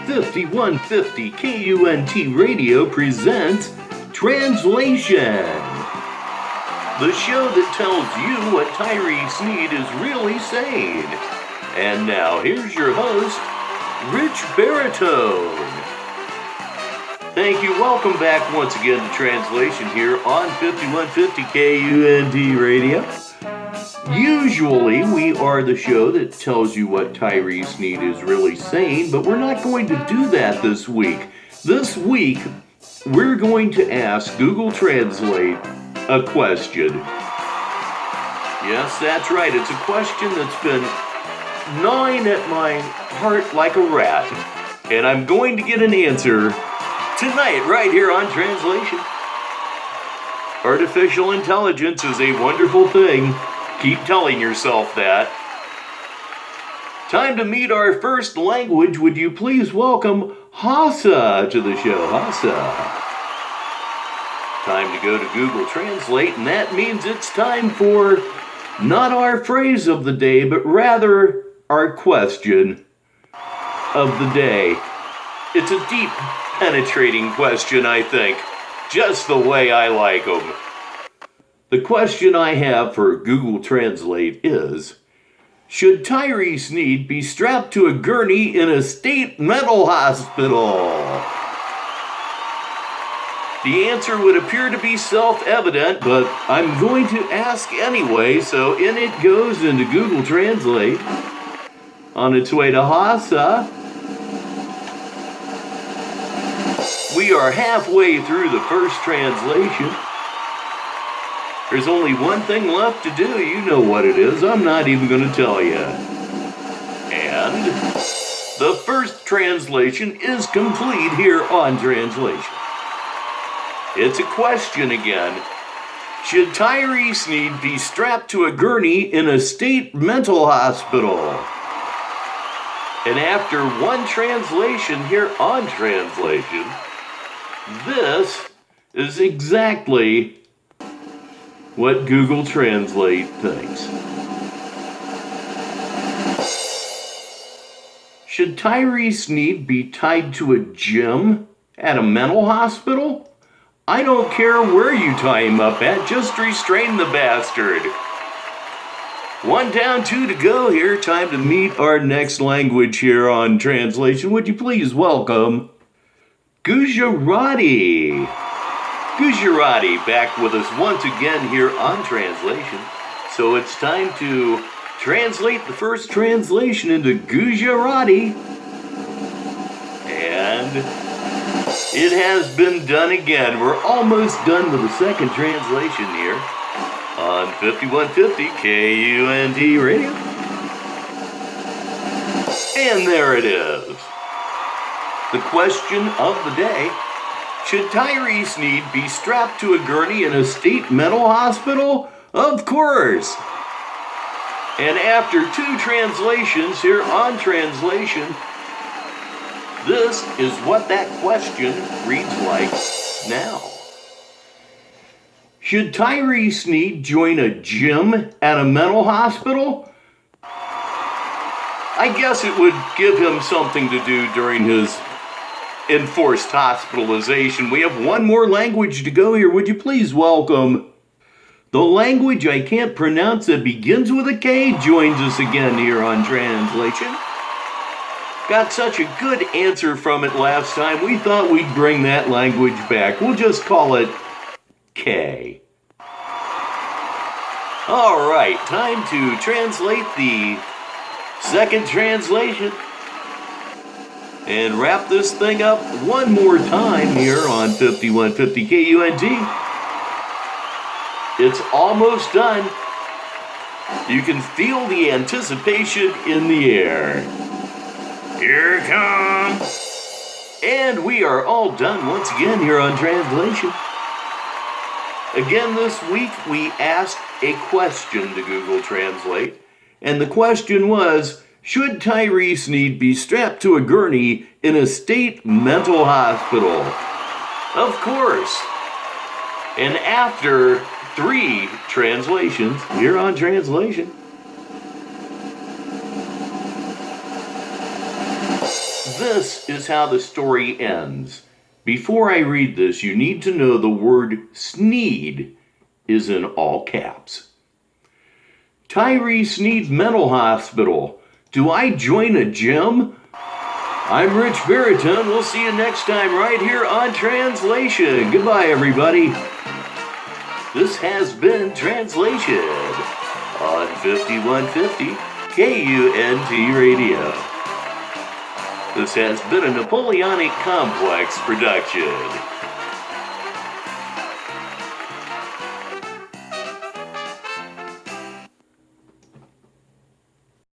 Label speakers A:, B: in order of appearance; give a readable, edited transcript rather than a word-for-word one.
A: 5150 KUNT Radio presents Translation, the show that tells you what Tyree Sneed is really saying. And now here's your host, Rich Baritone. Thank you. Welcome back once again to Translation here on 5150 KUNT Radio. Usually we are the show that tells you what Tyree Sneed is really saying, but we're not going to do that this week. This week, we're going to ask Google Translate a question. Yes, that's right. It's a question that's been gnawing at my heart like a rat. And I'm going to get an answer tonight, right here on Translation. Artificial intelligence is a wonderful thing. Keep telling yourself that. Time to meet our first language. Would you please welcome Hassa to the show? Hassa. Time to go to Google Translate, and that means it's time for not our phrase of the day, but rather our question of the day. It's a deep, penetrating question, I think, just the way I like them. The question I have for Google Translate is, should Tyree Sneed be strapped to a gurney in a state mental hospital? The answer would appear to be self-evident, but I'm going to ask anyway, so in it goes into Google Translate. On its way to Hassa. We are halfway through the first translation. There's only one thing left to do. You know what it is. I'm not even going to tell you. And the first translation is complete here on Translation. It's a question again. Should Tyree Sneed be strapped to a gurney in a state mental hospital? And after one translation here on Translation, this is exactly what Google Translate thinks. Should Tyree Sneed be tied to a gym at a mental hospital? I don't care where you tie him up at, just restrain the bastard. One down, two to go here. Time to meet our next language here on Translation. Would you please welcome Gujarati. Gujarati back with us once again here on Translation. So it's time to translate the first translation into Gujarati. And it has been done again. We're almost done with the second translation here on 5150 KUNT Radio. And there it is. The question of the day, should Tyree Sneed be strapped to a gurney in a state mental hospital? Of course. And after two translations here on Translation, this is what that question reads like now. Should Tyree Sneed join a gym at a mental hospital? I guess it would give him something to do during his enforced hospitalization. We have one more language to go here. Would you please welcome the language I can't pronounce that begins with a K joins us again here on Translation. Got such a good answer from it last time, we thought we'd bring that language back. We'll just call it K. All right, time to translate the second translation and wrap this thing up one more time here on 5150 KUNT. It's almost done. You can feel the anticipation in the air. Here it comes. And we are all done once again here on Translation. Again this week we asked a question to Google Translate. And the question was, should Tyree Sneed be strapped to a gurney in a state mental hospital? Of course. And after three translations here on Translation, This is how the story ends. Before I read this, you need to know the word Sneed is in all caps. Tyree Sneed Mental Hospital. Do I join a gym? I'm Rich Baritone. We'll see you next time right here on Translation. Goodbye, everybody. This has been Translation on 5150 KUNT Radio. This has been a Napoleonic Complex production.